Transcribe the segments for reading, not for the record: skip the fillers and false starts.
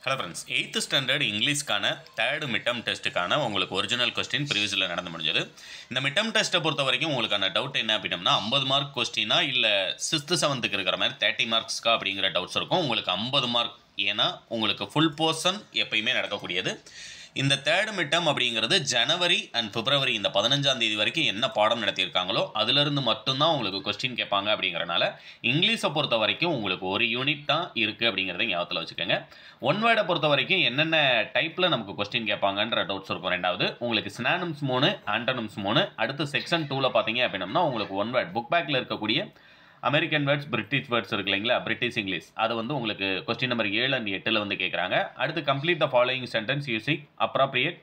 Hello friends, 8th standard இங்கிலீஷ்க்கான third midterm டெஸ்ட்டுக்கான உங்களுக்கு ஒரிஜினல் கொஸ்டின் ப்ரீவியஸில் நடந்து முடிஞ்சது. இந்த மிட்டம் டெஸ்ட்டை பொறுத்த வரைக்கும் உங்களுக்கான டவுட் என்ன அப்படின்னா 50 மார்க் கொஸ்டினா இல்லை 6th 7th இருக்கிற மாதிரி 30 மார்க்ஸ்க்கா அப்படிங்கிற டவுட்ஸ் இருக்கும். உங்களுக்கு 50 மார்க், ஏன்னா உங்களுக்கு ஃபுல் போர்ஷன் எப்பயுமே நடக்கக்கூடியது. இந்த தேர்டு மிட்டம் அப்படிங்கிறது ஜனவரி அண்ட் பிப்ரவரி இந்த 15ஆம் தேதி வரைக்கும் என்ன பாடம் நடத்தியிருக்காங்களோ அதிலிருந்து மட்டும்தான் உங்களுக்கு கொஸ்டின் கேட்பாங்க. அப்படிங்கிறனால இங்கிலீஷை பொறுத்த வரைக்கும் உங்களுக்கு ஒரு யூனிட் தான் இருக்குது அப்படிங்கிறத ஞாபகத்தில் வச்சுக்கோங்க. ஒன் வேர்டை பொறுத்த வரைக்கும் என்னென்ன டைப்பில் நமக்கு கொஸ்டின் கேட்பாங்கன்ற டவுட்ஸ் இருக்கும். ரெண்டாவது உங்களுக்கு சினானிம்ஸ் 3, ஆண்டனிம்ஸ் 3. அடுத்து செக்ஷன் 2ல் பார்த்தீங்க அப்படின்னா உங்களுக்கு ஒன் வேர்ட் புக் பேக்கில் இருக்கக்கூடிய அமெரிக்கன் வேர்ட்ஸ், பிரிட்டிஷ் வேர்ட்ஸ் இருக்கு இல்லைங்களா, பிரிட்டிஷ் இங்கிலீஷ், அது வந்து உங்களுக்கு கொஸ்டின் நம்பர் 7 and 8 வந்து கேட்குறாங்க. அடுத்து complete the following sentence using appropriate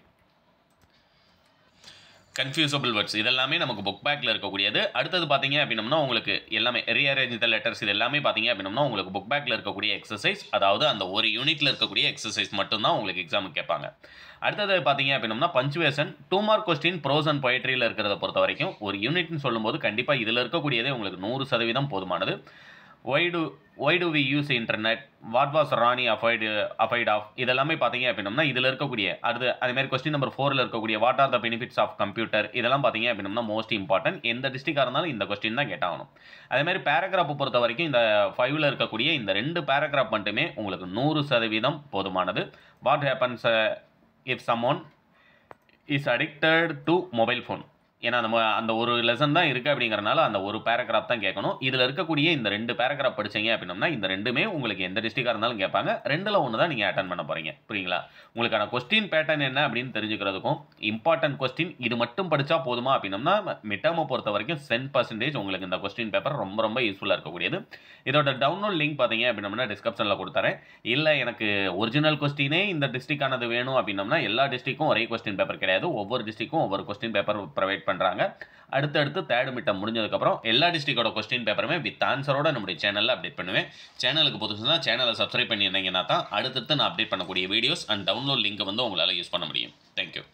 confusable words, இதெல்லாமே நமக்கு புக் பேக்கில் இருக்கக்கூடியது. அடுத்தது பார்த்தீங்க அப்படின்னம்னா உங்களுக்கு எல்லாமே ரீஅரேஞ்ச் த லெட்டர்ஸ், இது எல்லாமே பார்த்தீங்க அப்படின்னா உங்களுக்கு புக் பேக்கில் இருக்கக்கூடிய எக்ஸசைஸ், அதாவது அந்த ஒரு யூனிட்டில் இருக்கக்கூடிய எக்ஸசைஸ் மட்டும்தான் உங்களுக்கு எக்ஸாமுக்கு கேட்பாங்க. அடுத்தது பார்த்தீங்க அப்படின்னா punctuation 2 mark question prose and பொயட்ரியில் இருக்கிறத பொறுத்த வரைக்கும் ஒரு யூனிட்னு சொல்லும்போது கண்டிப்பாக இதில் இருக்கக்கூடியதே உங்களுக்கு 100% போதுமானது. Why do we use internet? What was Rani afraid of? இதெல்லாமே பார்த்தீங்க அப்படின்னா இதில் இருக்கக்கூடிய அதேமாதிரி கொஸ்டின் நம்பர் 4ல் இருக்கக்கூடிய what are the benefits of computer, இதெல்லாம் பார்த்தீங்க அப்படின்னா மோஸ்ட் இம்பார்ட்டன்ட். எந்த டிஸ்ட்ரிக்டாக இருந்தாலும் இந்த கொஸ்டின் தான் கேட்டாகணும். அதேமாதிரி பேராகிராஃப் பொறுத்த வரைக்கும் இந்த 5ல் இருக்கக்கூடிய இந்த 2 பேராகிராஃப் மட்டுமே உங்களுக்கு 100% போதுமானது. What happens if someone is addicted to mobile phone, ஏன்னா அந்த ஒரு லெசன் தான் இருக்குது அப்படிங்கிறனால அந்த ஒரு பேராகிராஃப் தான் கேட்கணும். இதில் இருக்கக்கூடிய இந்த 2 பேராகிராஃப் படித்தீங்க அப்படின்னா இந்த ரெண்டுமே உங்களுக்கு எந்த டிஸ்ட்ரிக்டாக இருந்தாலும் கேட்பாங்க. 2ல் 1 தான் நீங்கள் அட்டன் பண்ண போகிறீங்க. புரியுங்களா? உங்களுக்கான கொஸ்டின் பேட்டர்ன் என்ன அப்படின்னு தெரிஞ்சுக்கிறதுக்கும் இம்பார்ட்டன்ட் கொஸ்டின் இது மட்டும் படித்தா போதுமா அப்படின்னா மிட்டமை பொறுத்த வரைக்கும் 10% உங்களுக்கு இந்த கொஸ்டின் பேப்பர் ரொம்ப ரொம்ப யூஸ்ஃபுல்லாக இருக்கக்கூடியது. இதோட டவுன்லோட் லிங்க் பார்த்தீங்க அப்படின்னா டிஸ்கிரிப்ஷனில் கொடுத்துறேன். இல்லை எனக்கு ஒரிஜினல் கொஸ்டினே இந்த டிஸ்ட்ரிக்டானது வேணும் அப்படின்னா எல்லா டிஸ்ட்ரிக்கும் ஒரே கொஸ்டின் பேப்பர் கிடையாது. ஒவ்வொரு டிஸ்ட்ரிக்கும் ஒவ்வொரு கொஸ்டின் பேப்பர் ப்ரொவைட் பண்ணுறாங்க. அடுத்தடுத்து தேர்ட் மிட்டம் முடிஞ்சதுக்கப்புறம் எல்லா டிஸ்ட்ரிக்டோட கொஸ்டின் பேப்பருமே வித் ஆன்சரோட நம்முடைய சேனலில் அப்டேட் பண்ணுவேன். சேனலுக்கு புதுசுனா சேனலை சப்ஸ்கிரைப் பண்ணியிருந்தீங்கன்னா தான் அடுத்தடுத்து நான் அப்டேட் பண்ணக்கூடிய வீடியோஸ் அண்ட் டவுன்லோட் லிங்க் வந்து உங்களால் யூஸ் பண்ண முடியும். தேங்க்யூ.